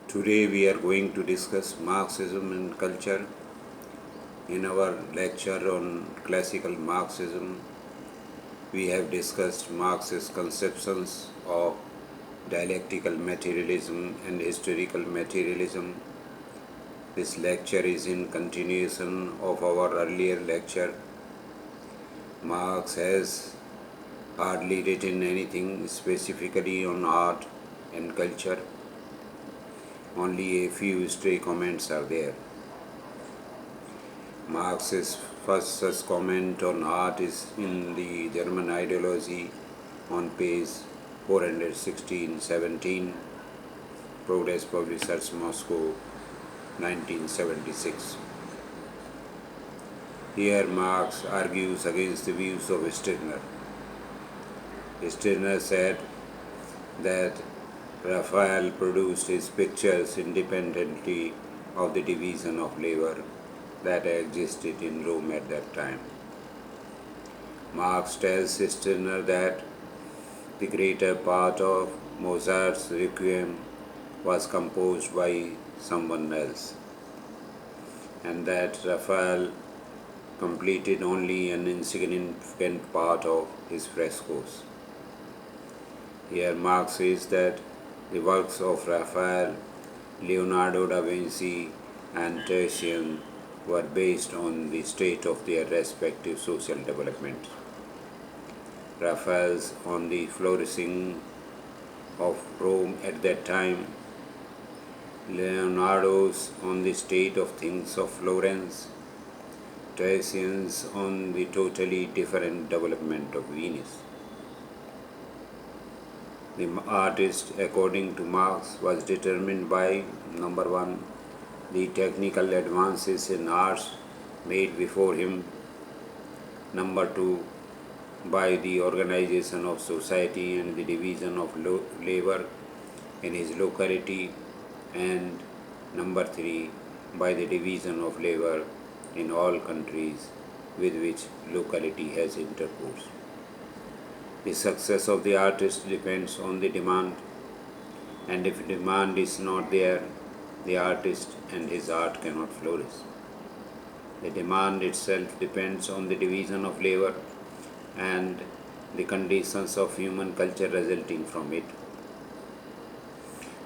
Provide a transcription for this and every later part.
Today we are going to discuss Marxism and culture. In our lecture on classical Marxism, we have discussed Marx's conceptions of dialectical materialism and historical materialism. This lecture is in continuation of our earlier lecture. Marx has hardly written anything specifically on art and culture. Only a few stray comments are there. Marx's first such comment on art is in the German ideology on page 416-17, Progress Publishers, Moscow, 1976. Here Marx argues against the views of Stirner. Stirner said that Raphael produced his pictures independently of the division of labor that existed in Rome at that time. Marx tells Stirner that the greater part of Mozart's Requiem was composed by someone else, and that Raphael completed only an insignificant part of his frescoes. Here Marx says that the works of Raphael, Leonardo da Vinci, and Titian were based on the state of their respective social development. Raphael's on the flourishing of Rome at that time, Leonardo's on the state of things of Florence, Titian's on the totally different development of Venice. The artist, according to Marx, was determined by number one, the technical advances in arts made before him, number two, by the organization of society and the division of labor in his locality, and number three, by the division of labor in all countries with which locality has intercourse. The success of the artist depends on the demand, and if demand is not there, the artist and his art cannot flourish. The demand itself depends on the division of labor and the conditions of human culture resulting from it.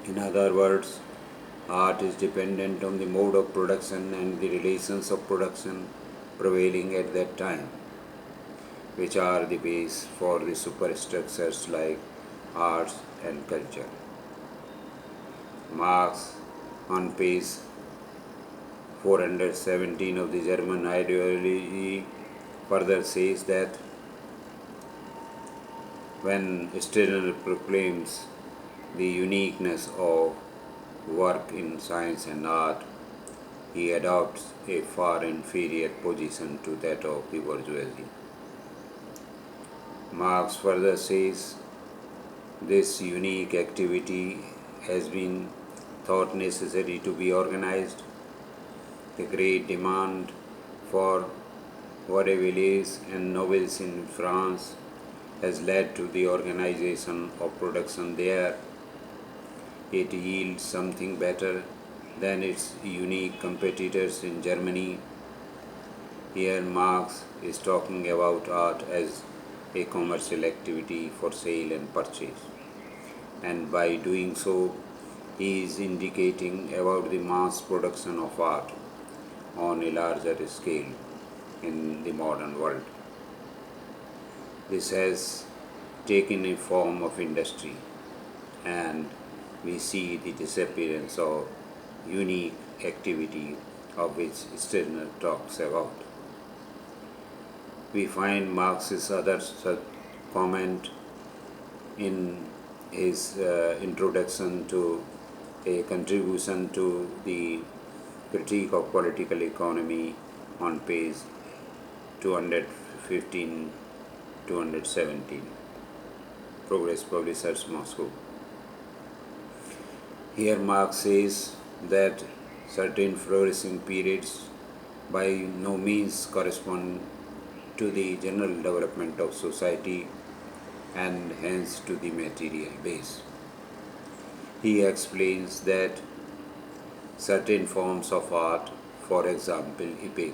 In other words, art is dependent on the mode of production and the relations of production prevailing at that time, which are the base for the superstructures like arts and culture. Marx, on page 417 of the German ideology, further says that when Stirner proclaims the uniqueness of work in science and art, he adopts a far inferior position to that of the bourgeoisie. Marx further says this unique activity has been thought necessary to be organized. The great demand for vaudevilles and novels in France has led to the organization of production there. It yields something better than its unique competitors in Germany. Here Marx is talking about art as a commercial activity for sale and purchase, and by doing so he is indicating about the mass production of art on a larger scale in the modern world. This has taken a form of industry, and we see the disappearance of unique activity of which Stirner talks about. We find Marx's other comment in his introduction to a contribution to the critique of political economy on page 215 217, Progress Publishers, Moscow. Here Marx says that certain flourishing periods by no means correspond to the general development of society and hence to the material base. He explains that certain forms of art, for example epic,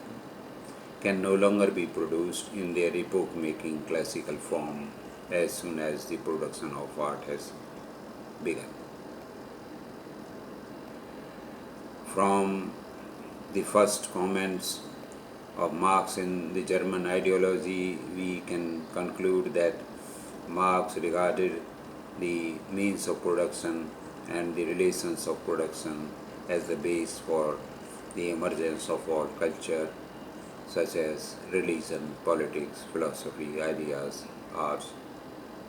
can no longer be produced in their epoch-making classical form as soon as the production of art has begun. From the first comments of Marx in the German ideology, we can conclude that Marx regarded the means of production and the relations of production as the base for the emergence of all culture, such as religion, politics, philosophy, ideas, arts,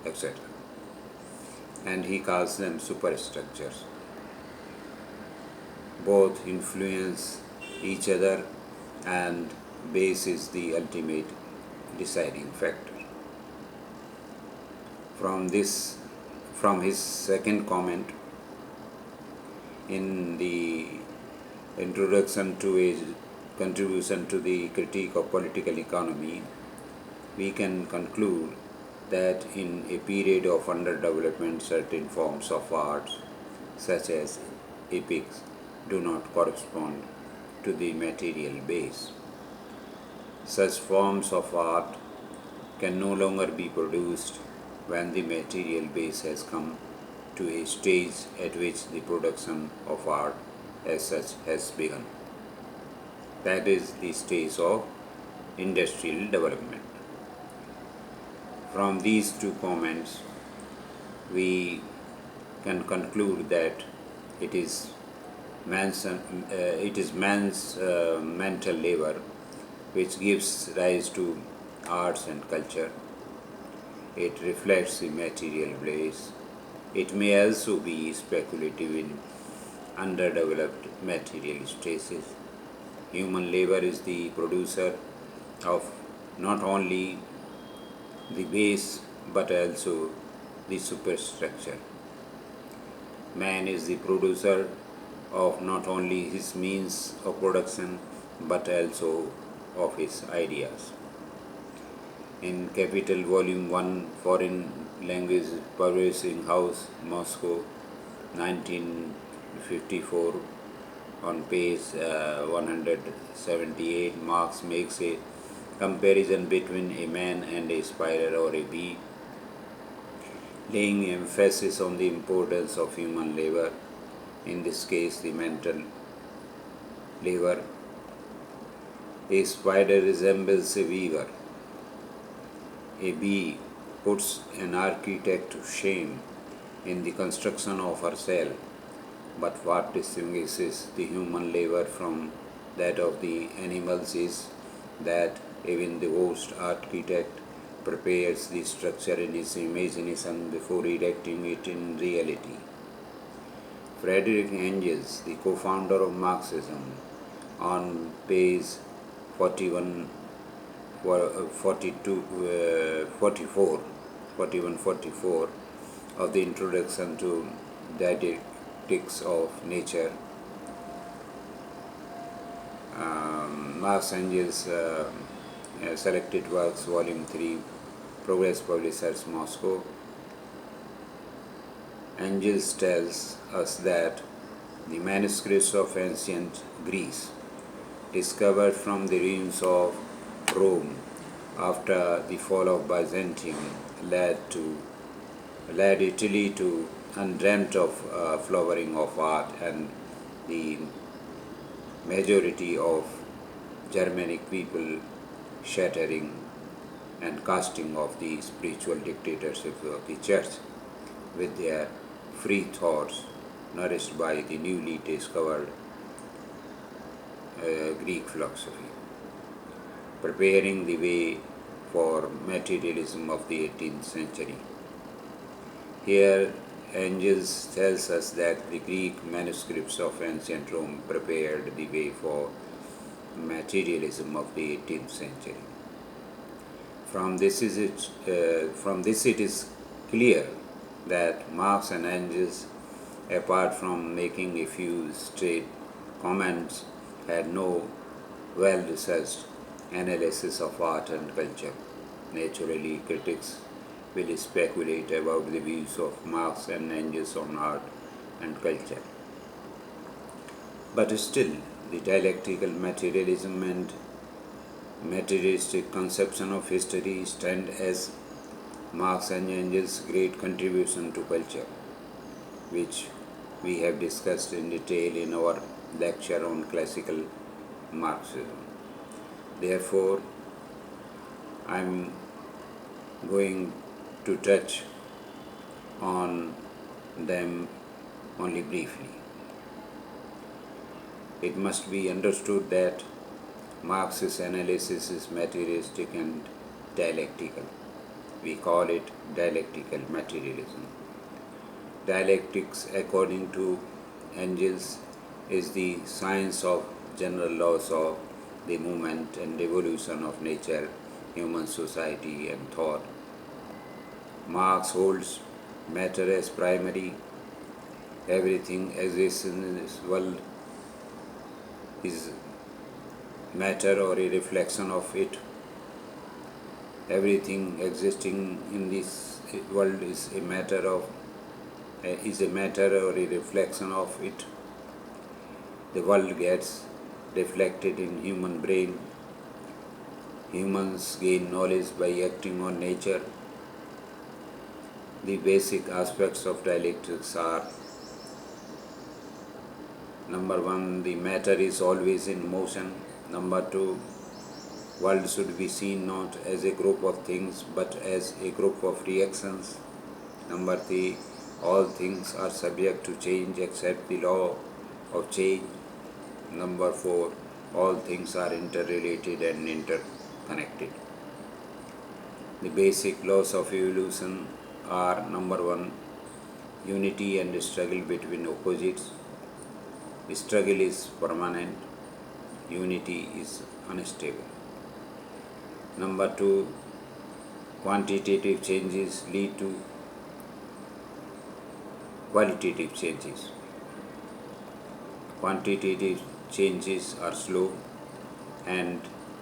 etc. And he calls them superstructures. Both influence each other, and base is the ultimate deciding factor. From his second comment in the introduction to a contribution to the critique of political economy, we can conclude that in a period of underdevelopment, certain forms of art, such as epics, do not correspond to the material base. Such forms of art can no longer be produced when the material base has come to a stage at which the production of art as such has begun. That is the stage of industrial development. From these two comments, we can conclude that it is man's mental labor which gives rise to arts and culture. It reflects the material base. It may also be speculative in underdeveloped material stages. Human labor is the producer of not only the base but also the superstructure. Man is the producer of not only his means of production but also of his ideas. In Capital Volume 1, Foreign Language Publishing House, Moscow, 1954, on page 178, Marx makes a comparison between a man and a spider or a bee, laying emphasis on the importance of human labor, in this case the mental labor. A spider resembles a weaver. A bee puts an architect to shame in the construction of her cell. But what distinguishes the human labor from that of the animals is that even the worst architect prepares the structure in his imagination before erecting it in reality. Friedrich Engels, the co-founder of Marxism, on page 41, 44 of the introduction to Dialectics of Nature, Marx Engels Selected Works, Volume 3, Progress Publishers, Moscow. Engels tells us that the manuscripts of ancient Greece, discovered from the ruins of Rome after the fall of Byzantium, led Italy to undreamt of flowering of art, and the majority of Germanic people shattering and casting off the spiritual dictatorship of the church with their free thoughts nourished by the newly discovered Greek philosophy, preparing the way for materialism of the 18th century. Here, Engels tells us that the Greek manuscripts of ancient Rome prepared the way for materialism of the 18th century. From this it is clear that Marx and Engels, apart from making a few straight comments, had no well-researched analysis of art and culture. Naturally, critics will speculate about the views of Marx and Engels on art and culture. But still, the dialectical materialism and materialistic conception of history stand as Marx and Engels' great contribution to culture, which we have discussed in detail in our lecture on classical Marxism. Therefore, I am going to touch on them only briefly. It must be understood that Marx's analysis is materialistic and dialectical. We call it dialectical materialism. Dialectics, according to Engels, is the science of general laws of the movement and evolution of nature, human society, and thought. Marx holds matter as primary. Everything exists in this world is matter or a reflection of it. Everything existing in this world is a matter or a reflection of it. The world gets reflected in human brain. Humans gain knowledge by acting on nature. The basic aspects of dialectics are: number one, the matter is always in motion. Number two, world should be seen not as a group of things but as a group of reactions. Number three, all things are subject to change except the law of change. Number four, all things are interrelated and interconnected. The basic laws of evolution are: number one, unity and struggle between opposites. Struggle is permanent, unity is unstable. Number two, quantitative changes lead to qualitative changes. Quantitative changes are slow and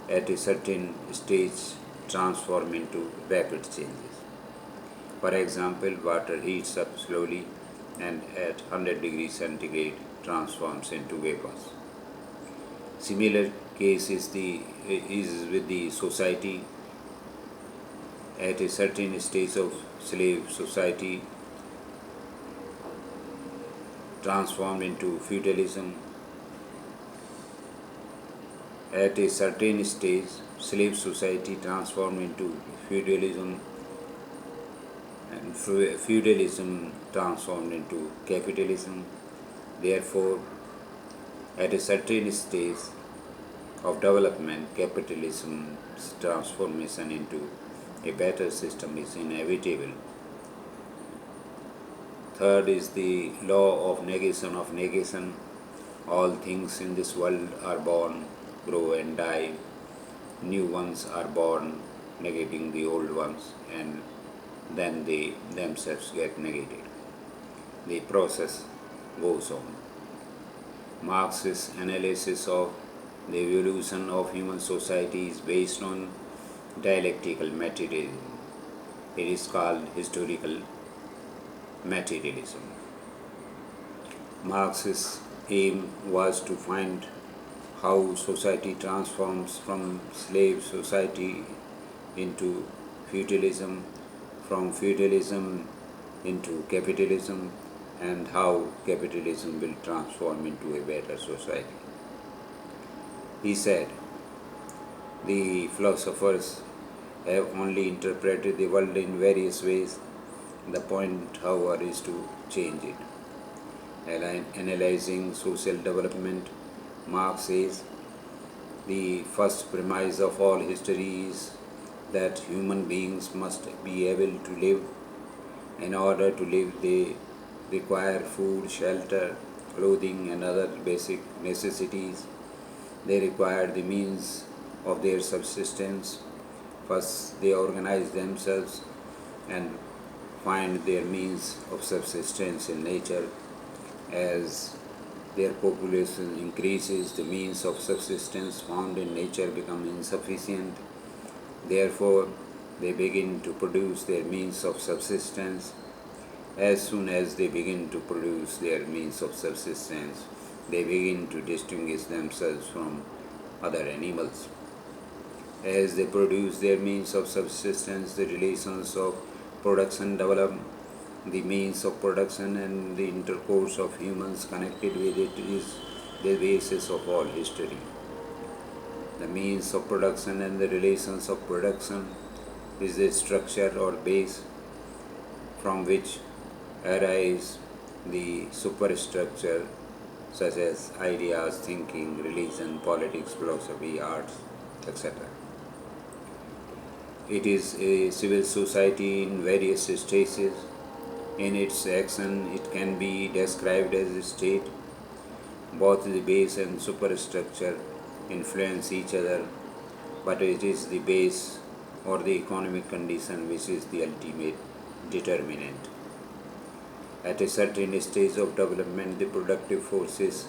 at a certain stage transform into rapid changes. For example, water heats up slowly and at 100 degrees centigrade transforms into vapors. Similar case is with the society. At a certain stage of slave society transformed into feudalism. At a certain stage, slave society transformed into feudalism, and feudalism transformed into capitalism. Therefore, at a certain stage of development, capitalism's transformation into a better system is inevitable. Third is the law of negation. All things in this world are born, grow and die. New ones are born, negating the old ones, and then they themselves get negated. The process goes on. Marx's analysis of the evolution of human society is based on dialectical materialism. It is called historical materialism. Marx's aim was to find how society transforms from slave society into feudalism, from feudalism into capitalism, and how capitalism will transform into a better society. He said, the philosophers have only interpreted the world in various ways. The point, however, is to change it. Analyzing social development, Marx says, the first premise of all history is that human beings must be able to live. In order to live, they require food, shelter, clothing, and other basic necessities. They require the means of their subsistence. First, they organize themselves and find their means of subsistence in nature. As their population increases, the means of subsistence found in nature become insufficient. Therefore, they begin to produce their means of subsistence. As soon as they begin to produce their means of subsistence, they begin to distinguish themselves from other animals. As they produce their means of subsistence, the relations of production develop. The means of production and the intercourse of humans connected with it is the basis of all history. The means of production and the relations of production is the structure or base from which arise the superstructure such as ideas, thinking, religion, politics, philosophy, arts, etc. It is a civil society in various stages. In its action, it can be described as a state. Both the base and superstructure influence each other, but it is the base or the economic condition which is the ultimate determinant. At a certain stage of development, the productive forces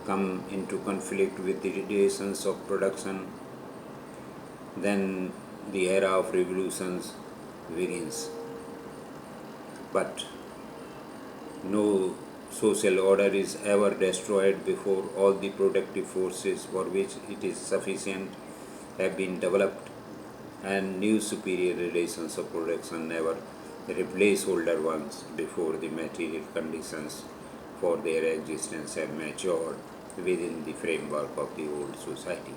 come into conflict with the relations of production. Then the era of revolutions begins. But no social order is ever destroyed before all the productive forces for which it is sufficient have been developed, and new superior relations of production never replace older ones before the material conditions for their existence have matured within the framework of the old society.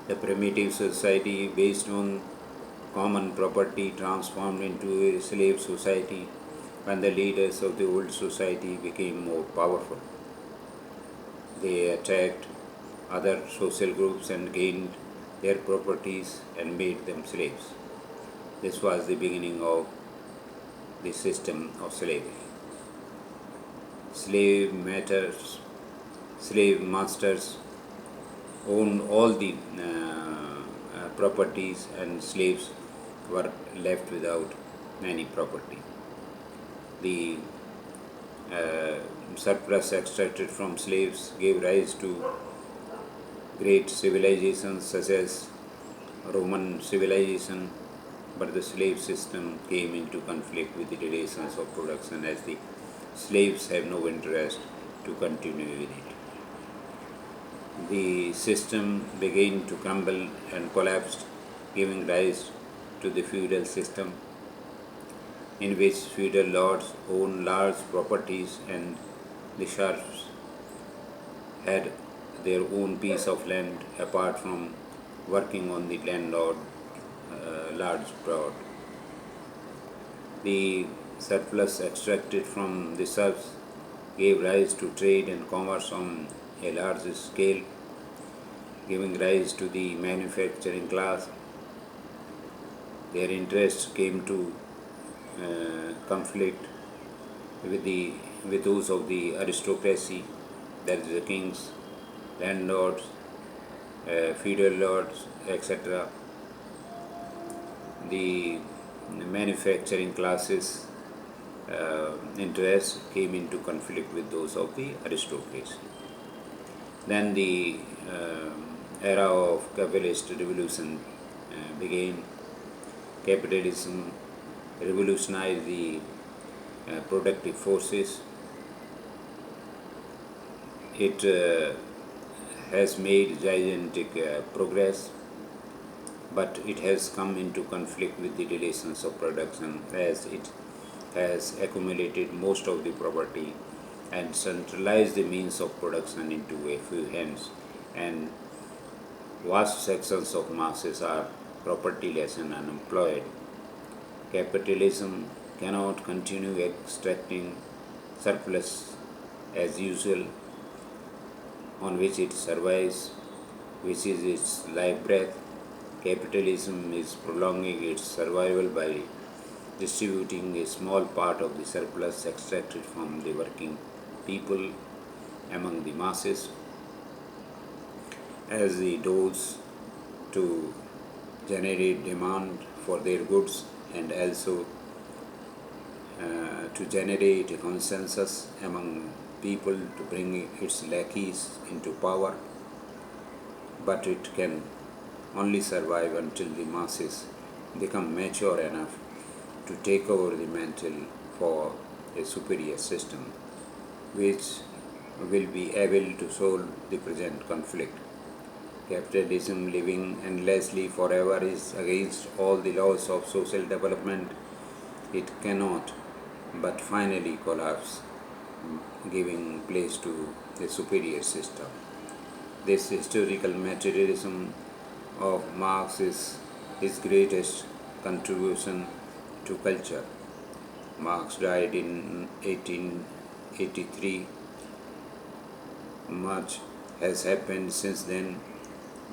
The primitive society based on common property transformed into a slave society when the leaders of the old society became more powerful. They attacked other social groups and gained their properties and made them slaves. This was the beginning of the system of slavery. Slave masters owned all the properties, and slaves were left without any property. The surplus extracted from slaves gave rise to great civilizations such as Roman civilization, but the slave system came into conflict with the relations of production as the slaves have no interest to continue with it. The system began to crumble and collapsed, giving rise to the feudal system, in which feudal lords owned large properties and the serfs had their own piece of land apart from working on the landlord large plot. The surplus extracted from the serfs gave rise to trade and commerce on a large scale, giving rise to the manufacturing class. Their interests came to conflict with those of the aristocracy, that is the kings, landlords, feudal lords, etc. The manufacturing classes interests came into conflict with those of the aristocracy. Then the era of capitalist revolution began. Capitalism revolutionized the productive forces. It has made gigantic progress, but it has come into conflict with the relations of production as it has accumulated most of the property and centralized the means of production into a few hands, and vast sections of masses are propertyless and unemployed. Capitalism cannot continue extracting surplus as usual, on which it survives, which is its life breath. Capitalism is prolonging its survival by distributing a small part of the surplus extracted from the working people among the masses as the dose to generate demand for their goods, and also to generate a consensus among people to bring its lackeys into power. But it can only survive until the masses become mature enough to take over the mantle for a superior system, which will be able to solve the present conflict. Capitalism living endlessly forever is against all the laws of social development. It cannot but finally collapse, giving place to a superior system. This historical materialism of Marx is his greatest contribution to culture. Marx died in 1883. Much has happened since then,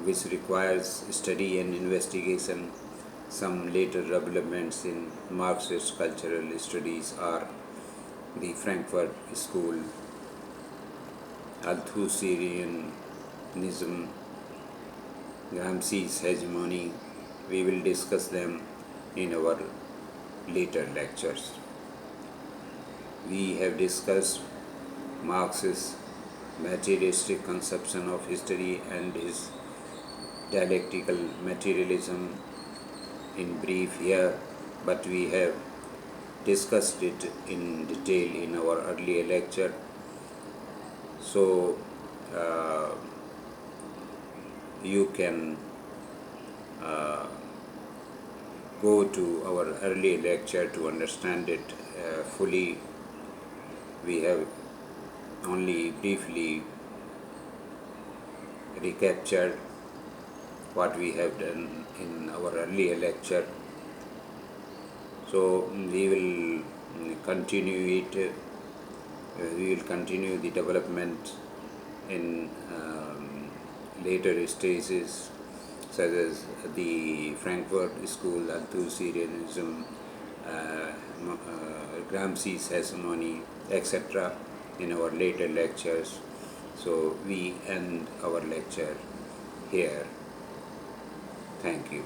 which requires study and investigation. Some later developments in Marxist cultural studies are the Frankfurt School, Althusserianism, Gramsci's hegemony. We will discuss them in our later lectures. We have discussed Marx's materialistic conception of history and his dialectical materialism in brief here, but we have discussed it in detail in our earlier lecture. So you can go to our earlier lecture to understand it fully. We have only briefly recaptured what we have done in our earlier lecture. So we will continue it. We will continue the development in later stages, such as the Frankfurt School, Althusserianism, Gramsci's hegemony, etc. in our later lectures. So we end our lecture here. Thank you.